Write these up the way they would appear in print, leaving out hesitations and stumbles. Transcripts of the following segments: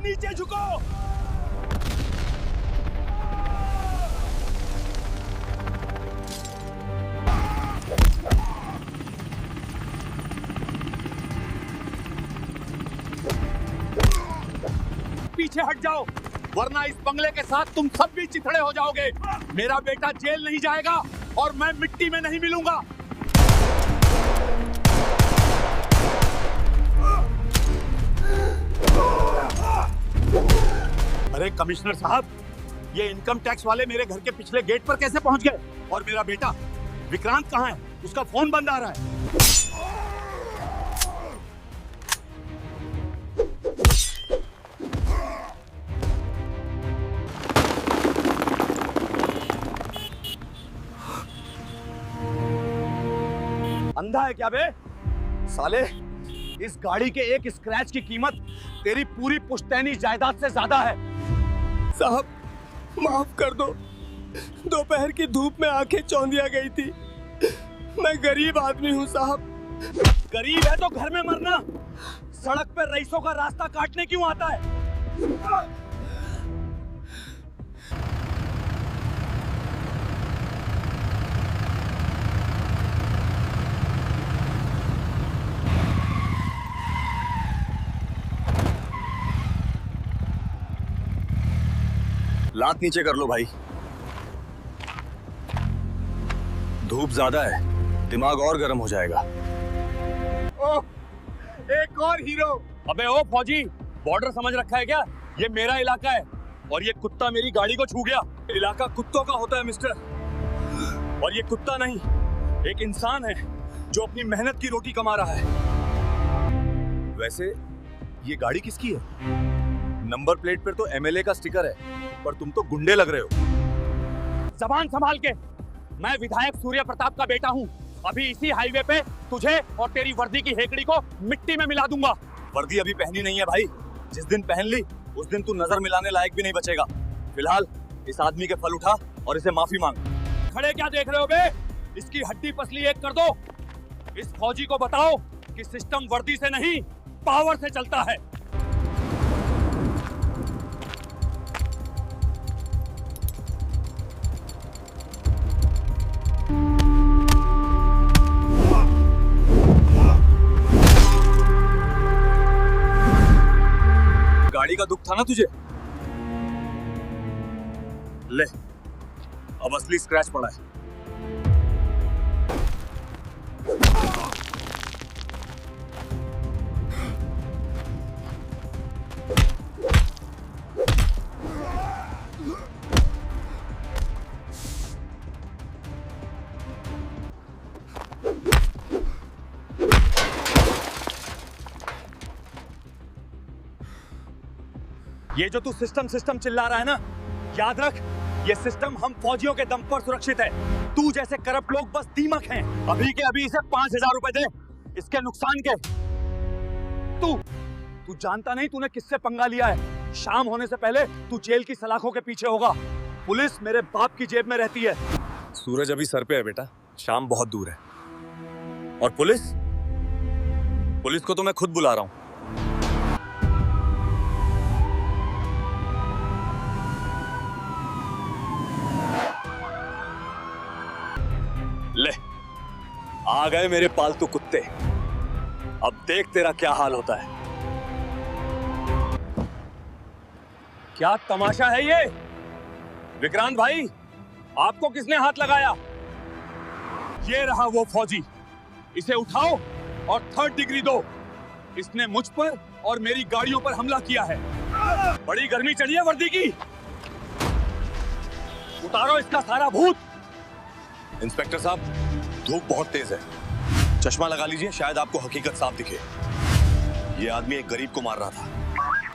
नीचे झुको। पीछे हट जाओ, वरना इस बंगले के साथ तुम सब भी चिथड़े हो जाओगे। मेरा बेटा जेल नहीं जाएगा और मैं मिट्टी में नहीं मिलूंगा। अरे कमिश्नर साहब, ये इनकम टैक्स वाले मेरे घर के पिछले गेट पर कैसे पहुंच गए? और मेरा बेटा विक्रांत कहाँ है? उसका फोन बंद आ रहा है। अंधा है क्या बे? साले, इस गाड़ी के एक स्क्रैच की कीमत तेरी पूरी पुश्तैनी जायदाद से ज्यादा है। साहब माफ कर दो, दोपहर की धूप में आंखें चौंधिया गई थी। मैं गरीब आदमी हूँ साहब। गरीब है तो घर में मरना। सड़क पर रईसों का रास्ता काटने क्यों आता है? लात नीचे कर लो भाई, धूप ज्यादा है, दिमाग और गर्म हो जाएगा। ओह, एक और हीरो। अबे ओ फौजी, बॉर्डर समझ रखा है क्या? ये मेरा इलाका है और ये कुत्ता मेरी गाड़ी को छू गया। इलाका कुत्तों का होता है मिस्टर, और ये कुत्ता नहीं, एक इंसान है जो अपनी मेहनत की रोटी कमा रहा है। वैसे ये गाड़ी किसकी है? नंबर प्लेट पर तो एमएलए का स्टिकर है, पर तुम तो गुंडे लग रहे हो। जबान संभाल के, मैं विधायक सूर्य प्रताप का बेटा हूँ। अभी इसी हाईवे पे तुझे और तेरी वर्दी की हेकड़ी को मिट्टी में मिला दूंगा। वर्दी अभी पहनी नहीं है भाई, जिस दिन पहन ली उस दिन तू नजर मिलाने लायक भी नहीं बचेगा। फिलहाल इस आदमी के फल उठा और इसे माफी मांग। खड़े क्या देख रहे हो बे? इसकी हड्डी पसली एक कर दो। इस फौजी को बताओ कि सिस्टम वर्दी से नहीं, पावर से चलता है। गाड़ी का दुख था ना तुझे? ले, अब असली स्क्रैच पड़ा है। ये जो तू सिस्टम सिस्टम चिल्ला रहा है ना, याद रख, ये सिस्टम हम फौजियों के दम पर सुरक्षित है। तू जैसे करप्ट लोग बस दीमक हैं। अभी के अभी इसे 5,000 रुपए दे, इसके नुकसान के। तू जानता नहीं तूने किससे पंगा लिया है। शाम होने से पहले तू जेल की सलाखों के पीछे होगा। पुलिस मेरे बाप की जेब में रहती है। सूरज अभी सर पे है बेटा, शाम बहुत दूर है। और पुलिस को तो मैं खुद बुला रहा हूं। ले, आ गए मेरे पालतू कुत्ते। अब देख तेरा क्या हाल होता है। क्या तमाशा है ये? विक्रांत भाई, आपको किसने हाथ लगाया? ये रहा वो फौजी, इसे उठाओ और 3rd डिग्री दो। इसने मुझ पर और मेरी गाड़ियों पर हमला किया है। बड़ी गर्मी चढ़ी है वर्दी की, उतारो इसका सारा भूत। इंस्पेक्टर साहब, धूप बहुत तेज है, चश्मा लगा लीजिए, शायद आपको हकीकत साफ दिखे। ये आदमी एक गरीब को मार रहा था।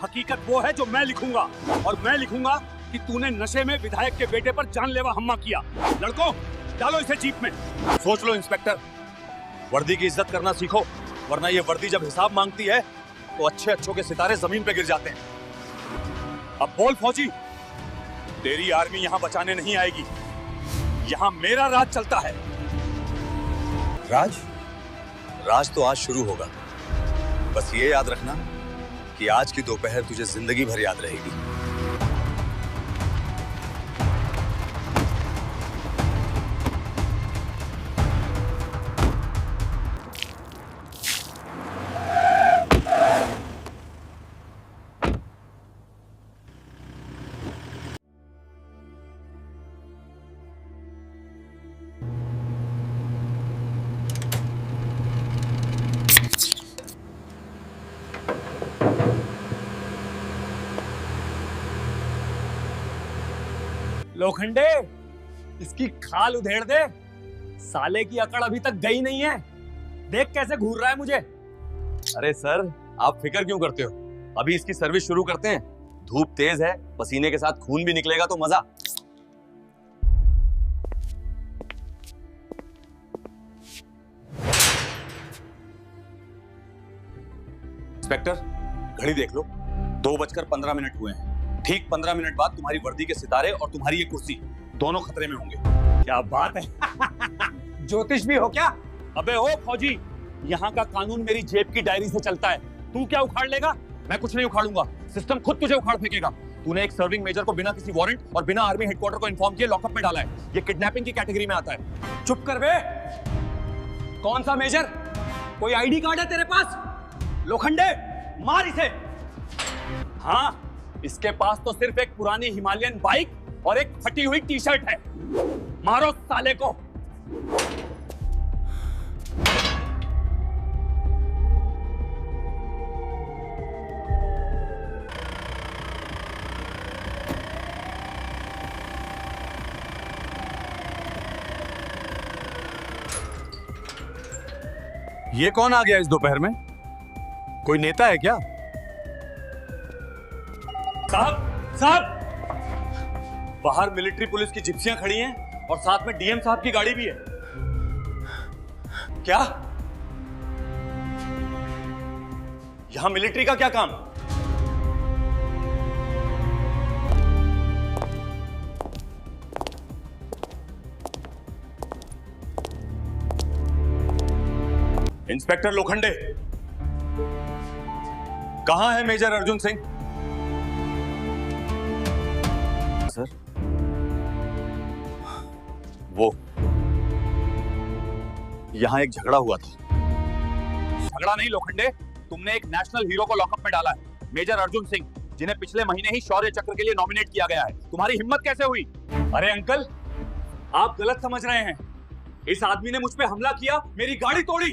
हकीकत वो है जो मैं लिखूंगा, और मैं लिखूंगा कि तूने नशे में विधायक के बेटे पर जानलेवा हमला किया। लड़कों, डालो इसे जीप में। सोच लो इंस्पेक्टर, वर्दी की इज्जत करना सीखो, वरना ये वर्दी जब हिसाब मांगती है तो अच्छों के सितारे जमीन पे गिर जाते हैं। अब बोल फौजी, तेरी आर्मी यहाँ बचाने नहीं आएगी। यहाँ मेरा राज चलता है। राज तो आज शुरू होगा। बस ये याद रखना कि आज की दोपहर तुझे जिंदगी भर याद रहेगी। लोखंडे, इसकी खाल उधेड़ दे। साले की अकड़ अभी तक गई नहीं है। देख कैसे घूर रहा है मुझे। अरे सर, आप फिक्र क्यों करते हो? अभी इसकी सर्विस शुरू करते हैं। धूप तेज है, पसीने के साथ खून भी निकलेगा तो मजा। इंस्पेक्टर, घड़ी देख लो, 2:15 हुए हैं। ठीक 15 मिनट बाद तुम्हारी वर्दी के सितारे और तुम्हारी ये कुर्सी दोनों खतरे में होंगे। क्या बात है। ज्योतिष भी हो क्या? अबे ओ फौजी, यहाँ का कानून मेरी जेब की डायरी से चलता है। तू क्या उखाड़ लेगा? मैं कुछ नहीं उखाड़ूंगा, सिस्टम खुद तुझे उखाड़ फेंकेगा। तूने एक सर्विंग मेजर को बिना किसी वारंट और बिना आर्मी हेडक्वार्टर को इन्फॉर्म किए लॉकअप में डाला है। ये किडनैपिंग की कैटेगरी में आता है। चुप कर बे। कौन सा मेजर? कोई आईडी कार्ड है तेरे पास? लोखंडे, मार इसे। हाँ, इसके पास तो सिर्फ एक पुरानी हिमालयन बाइक और एक फटी हुई टी शर्ट है। मारो साले को। ये कौन आ गया इस दोपहर में? कोई नेता है क्या? साहब, साहब, बाहर मिलिट्री पुलिस की जिप्सियां खड़ी हैं और साथ में डीएम साहब की गाड़ी भी है। क्या? यहां मिलिट्री का क्या काम? इंस्पेक्टर लोखंडे, कहां है मेजर अर्जुन सिंह? सर, वो यहां एक झगड़ा हुआ था। झगड़ा नहीं लोखंडे, तुमने एक नेशनल हीरो को लॉकअप में डाला है, मेजर अर्जुन सिंह, जिन्हें पिछले महीने ही शौर्य चक्र के लिए नॉमिनेट किया गया है। तुम्हारी हिम्मत कैसे हुई? अरे अंकल, आप गलत समझ रहे हैं। इस आदमी ने मुझ पे हमला किया, मेरी गाड़ी तोड़ी।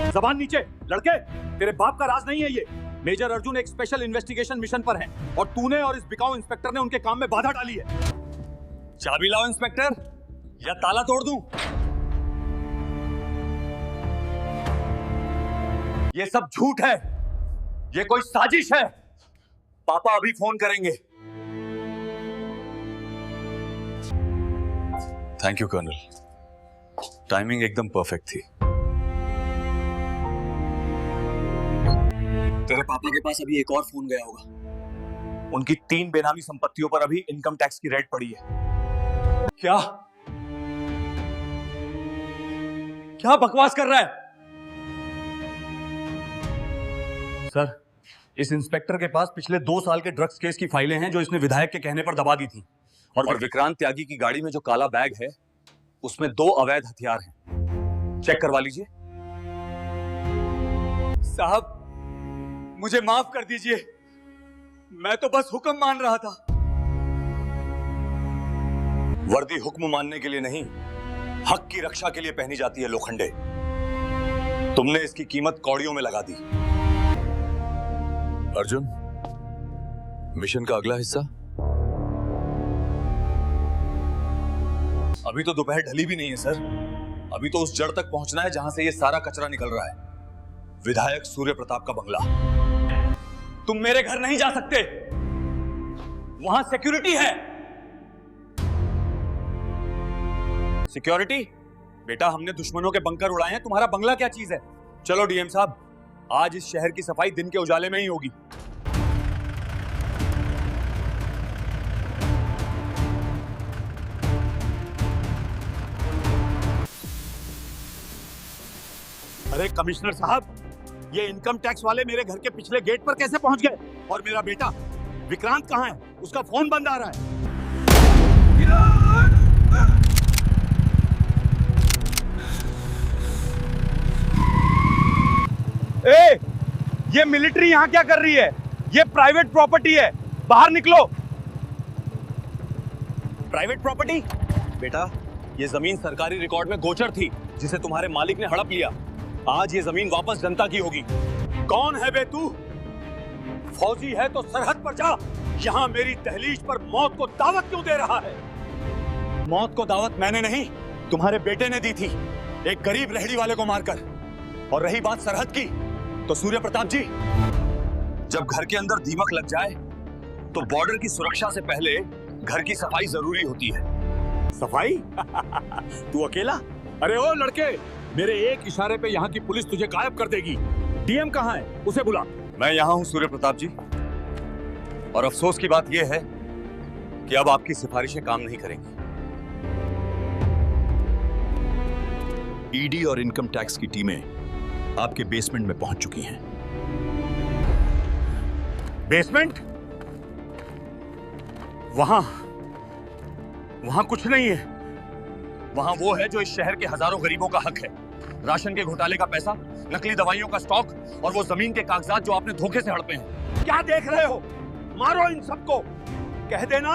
जबान नीचे। लड़के, तेरे बाप का राज नहीं है ये। मेजर अर्जुन एक स्पेशल इन्वेस्टिगेशन मिशन पर हैं और तूने और इस बिकाऊ इंस्पेक्टर ने उनके काम में बाधा डाली है। चाबी लाओ इंस्पेक्टर, या ताला तोड़ दूं। ये सब झूठ है, ये कोई साजिश है। पापा अभी फोन करेंगे। थैंक यू कर्नल, टाइमिंग एकदम परफेक्ट थी। तेरे पापा के पास अभी एक और फोन गया होगा। उनकी 3 बेनामी संपत्तियों पर अभी इनकम टैक्स की रेड पड़ी है। क्या? क्या बकवास कर रहा है? सर, इस इंस्पेक्टर के पास पिछले 2 साल के ड्रग्स केस की फाइलें हैं जो इसने विधायक के कहने पर दबा दी थी। और विक्रांत त्यागी की गाड़ी में जो काला बैग है, उसमें 2 अवैध हथियार हैं। चेक करवा लीजिए। साहब, मुझे माफ कर दीजिए, मैं तो बस हुक्म मान रहा था। वर्दी हुक्म मानने के लिए नहीं, हक की रक्षा के लिए पहनी जाती है लोखंडे। तुमने इसकी कीमत कौड़ियों में लगा दी। अर्जुन, मिशन का अगला हिस्सा? अभी तो दोपहर ढली भी नहीं है सर। अभी तो उस जड़ तक पहुंचना है जहां से ये सारा कचरा निकल रहा है, विधायक सूर्य प्रताप का बंगला। तुम मेरे घर नहीं जा सकते, वहां सिक्योरिटी है। सिक्योरिटी? बेटा, हमने दुश्मनों के बंकर उड़ाए हैं, तुम्हारा बंगला क्या चीज है? चलो डीएम साहब, आज इस शहर की सफाई दिन के उजाले में ही होगी। अरे कमिश्नर साहब, ये इनकम टैक्स वाले मेरे घर के पिछले गेट पर कैसे पहुंच गए? और मेरा बेटा विक्रांत कहाँ है? उसका फोन बंद आ रहा है। ए, ये मिलिट्री यहाँ क्या कर रही है? ये प्राइवेट प्रॉपर्टी है, बाहर निकलो। Private property? बेटा, ये जमीन सरकारी रिकॉर्ड में गोचर थी, जिसे तुम्हारे मालिक ने हड़प लिया। आज ये जमीन वापस जनता की होगी। कौन है बे तू? फौजी है तो सरहद पर जा। यहाँ मेरी दहलीज पर मौत को दावत क्यों दे रहा है? मौत को दावत मैंने नहीं, तुम्हारे बेटे ने दी थी, एक गरीब रेहड़ी वाले को मारकर। और रही बात सरहद की, तो सूर्य प्रताप जी, जब घर के अंदर दीमक लग जाए तो बॉर्डर की सुरक्षा से पहले घर की सफाई जरूरी होती है। सफाई? तू अकेला? अरे ओ लड़के, मेरे एक इशारे पे यहाँ की पुलिस तुझे गायब कर देगी। डीएम कहाँ है? उसे बुला। मैं यहाँ हूँ सूर्य प्रताप जी, और अफसोस की बात यह है कि अब आपकी सिफारिशें काम नहीं करेंगी। ईडी और इनकम टैक्स की टीमें आपके बेसमेंट में पहुंच चुकी हैं। बेसमेंट? वहां कुछ नहीं है। वहां वो है जो इस शहर के हजारों गरीबों का हक है। राशन के घोटाले का पैसा, नकली दवाइयों का स्टॉक और वो जमीन के कागजात जो आपने धोखे से हड़पे हैं। क्या देख रहे हो? मारो इन सबको। कह देना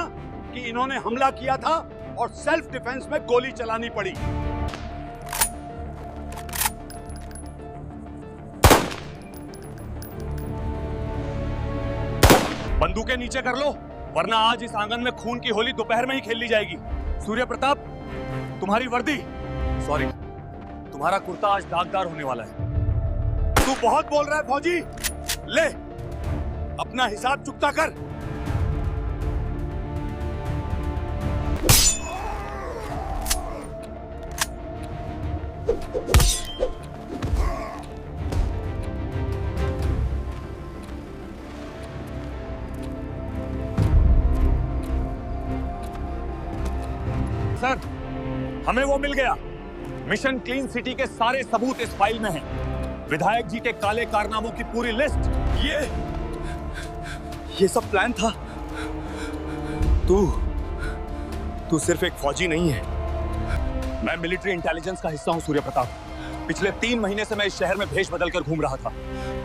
कि इन्होंने हमला किया था और सेल्फ डिफेंस में गोली चलानी पड़ी। बंदूकें नीचे कर लो, वरना आज इस आंगन में खून की होली दोपहर में ही खेल ली जाएगी। सूर्य प्रताप, तुम्हारी वर्दी, सॉरी, तुम्हारा कुर्ता आज दागदार होने वाला है। तू बहुत बोल रहा है फौजी। ले, अपना हिसाब चुकता कर। सर, हमें वो मिल गया। मिशन क्लीन सिटी के सारे सबूत इस फाइल में हैं। विधायक जी के काले कारनामों की पूरी लिस्ट। ये सब प्लान था। तू सिर्फ एक फौजी नहीं है। मैं मिलिट्री इंटेलिजेंस का हिस्सा हूं सूर्य प्रताप। पिछले 3 महीने से मैं इस शहर में भेष बदल कर घूम रहा था।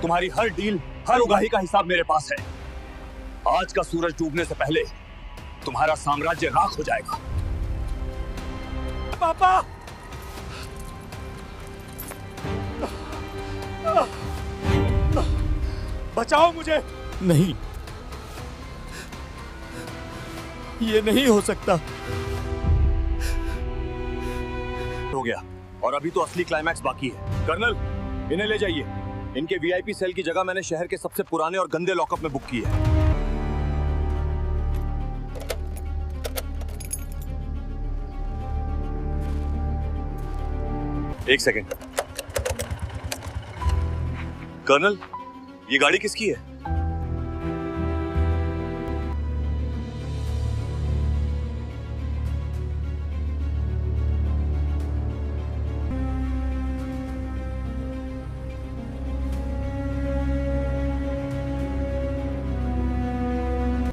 तुम्हारी हर डील, हर उगाही का हिसाब मेरे पास है। आज का सूरज डूबने से पहले तुम्हारा साम्राज्य राख हो जाएगा। पापा, बचाओ मुझे। नहीं, ये नहीं हो सकता। हो गया, और अभी तो असली क्लाइमैक्स बाकी है। कर्नल, इन्हें ले जाइए। इनके वीआईपी सेल की जगह मैंने शहर के सबसे पुराने और गंदे लॉकअप में बुक की है। एक सेकेंड। कर्नल, ये गाड़ी किसकी है?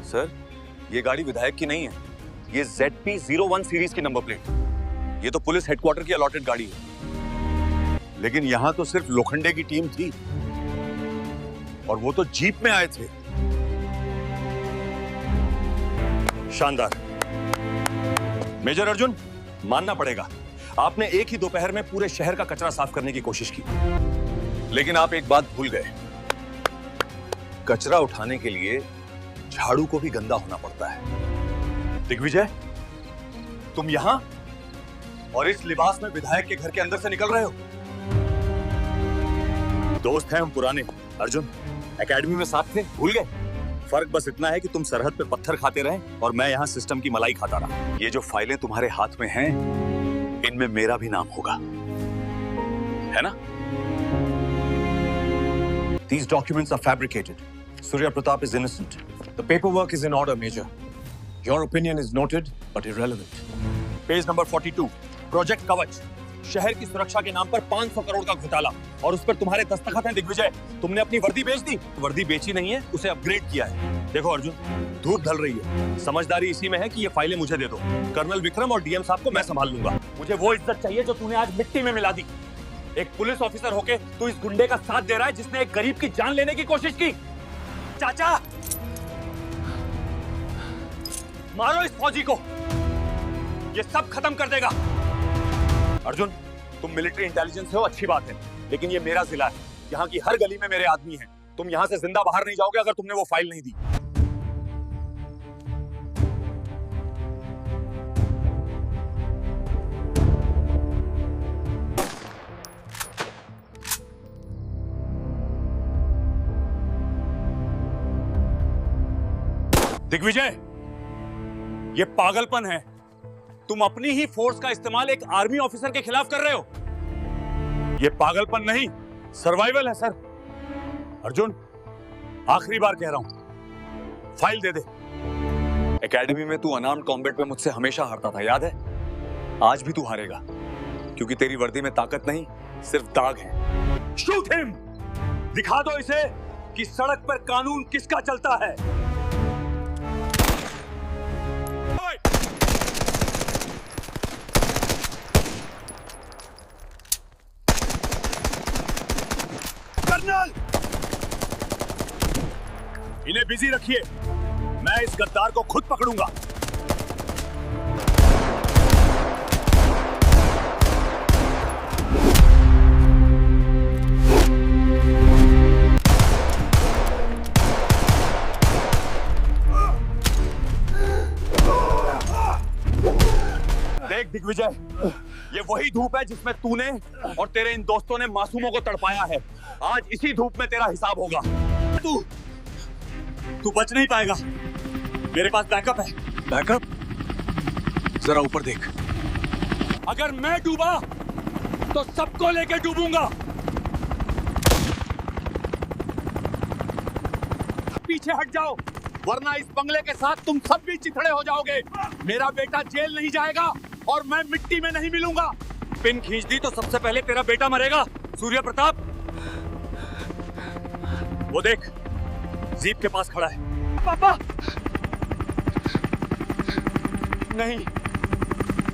सर, ये गाड़ी विधायक की नहीं है। ये ZP01 सीरीज की नंबर प्लेट। ये तो पुलिस हेडक्वार्टर की अलॉटेड गाड़ी है। लेकिन यहां तो सिर्फ लोखंडे की टीम थी, और वो तो जीप में आए थे। शानदार। मेजर अर्जुन, मानना पड़ेगा, आपने एक ही दोपहर में पूरे शहर का कचरा साफ करने की कोशिश की। लेकिन आप एक बात भूल गए। कचरा उठाने के लिए झाड़ू को भी गंदा होना पड़ता है। दिग्विजय, तुम यहां और इस लिबास में विधायक के घर के अंदर से निकल रहे हो? दोस्त हैं हम पुराने। अर्जुन, एकेडमी में साथ थे, भूल गए? फर्क बस इतना है कि तुम सरहद पे पत्थर खाते रहे और मैं यहाँ सिस्टम की मलाई खाता रहा। ये जो फाइलें तुम्हारे हाथ में हैं, इनमें मेरा भी नाम होगा, है ना? These documents are fabricated. Surya Pratap is innocent. The paperwork is in order, Major. Your opinion is noted, but irrelevant. Page number 42. Project Kavach. शहर की सुरक्षा के नाम पर 500 करोड़ का घोटाला, और उस पर तुम्हारे दस्तखत हैं दिग्विजय। तुमने अपनी वर्दी बेच दी। वर्दी बेची नहीं है, उसे अपग्रेड किया है। देखो अर्जुन, धूप ढल रही है, समझदारी इसी में है कि ये फाइलें मुझे दे दो। कर्नल विक्रम और डीएम साहब को मैं संभाल लूंगा। मुझे वो इज्जत चाहिए जो तूने आज मिट्टी में मिला दी। एक पुलिस ऑफिसर होके तू इस गुंडे का साथ दे रहा है जिसने एक गरीब की जान लेने की कोशिश की। चाचा, मारो इस फौजी को, ये सब खत्म कर देगा। अर्जुन, तुम मिलिट्री इंटेलिजेंस से हो, अच्छी बात है, लेकिन ये मेरा जिला है, यहाँ की हर गली में मेरे आदमी हैं। तुम यहाँ से जिंदा बाहर नहीं जाओगे अगर तुमने वो फाइल नहीं दी। दिग्विजय, ये पागलपन है। तुम अपनी ही फोर्स का इस्तेमाल एक आर्मी ऑफिसर के खिलाफ कर रहे हो। ये पागलपन नहीं, सर्वाइवल है सर। अर्जुन, आखिरी बार कह रहा हूं, फाइल दे दे। एकेडमी में तू अनआर्म्ड कॉम्बैट में मुझसे हमेशा हारता था, याद है? आज भी तू हारेगा, क्योंकि तेरी वर्दी में ताकत नहीं, सिर्फ दाग है। Shoot him! दिखा दो इसे कि सड़क पर कानून किसका चलता है। कर्नल, इन्हें बिजी रखिए, मैं इस गद्दार को खुद पकड़ूंगा। देख दिग्विजय, ये वही धूप है जिसमें तूने और तेरे इन दोस्तों ने मासूमों को तड़पाया है। आज इसी धूप में तेरा हिसाब होगा। तू बच नहीं पाएगा। मेरे पास बैकअप है। बैकअप? जरा ऊपर देख। अगर मैं डूबा तो सबको लेके डूबूंगा। पीछे हट जाओ, वरना इस बंगले के साथ तुम सब भी चिथड़े हो जाओगे। मेरा बेटा जेल नहीं जाएगा और मैं मिट्टी में नहीं मिलूंगा। पिन खींच दी तो सबसे पहले तेरा बेटा मरेगा। सूर्य प्रताप, वो देख, जीप के पास खड़ा है। पापा, नहीं,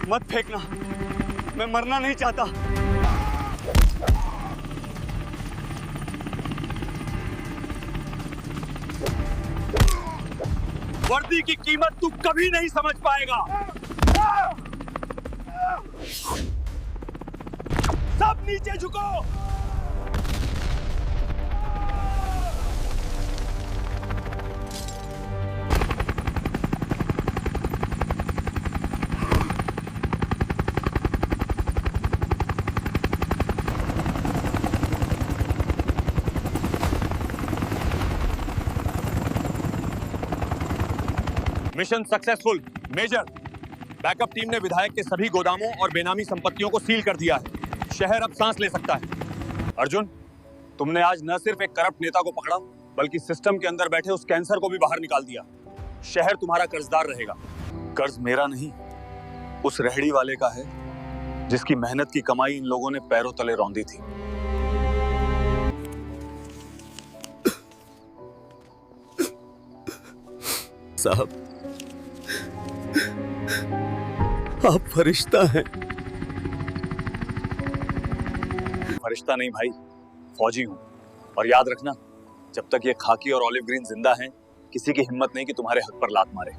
मत फेंकना, मैं मरना नहीं चाहता। वर्दी की कीमत तू कभी नहीं समझ पाएगा। सब नीचे झुको। Mission successful major. Backup team ने विधायक के सभी गोदामों और बेनामी संपत्तियों को सील कर दिया है। शहर अब सांस ले सकता है। अर्जुन, तुमने आज न सिर्फ एक करप्ट नेता को पकड़ा, बल्कि सिस्टम के अंदर बैठे उस कैंसर को भी बाहर निकाल दिया। शहर तुम्हारा कर्जदार रहेगा। कर्ज मेरा नहीं, उस रेहड़ी वाले का है जिसकी मेहनत की कमाई इन लोगों ने पैरों तले रौंदी थी। साहब, आप फरिश्ता हैं। फरिश्ता नहीं भाई, फौजी हूं। और याद रखना, जब तक ये खाकी और ऑलिव ग्रीन जिंदा हैं, किसी की हिम्मत नहीं कि तुम्हारे हक पर लात मारे।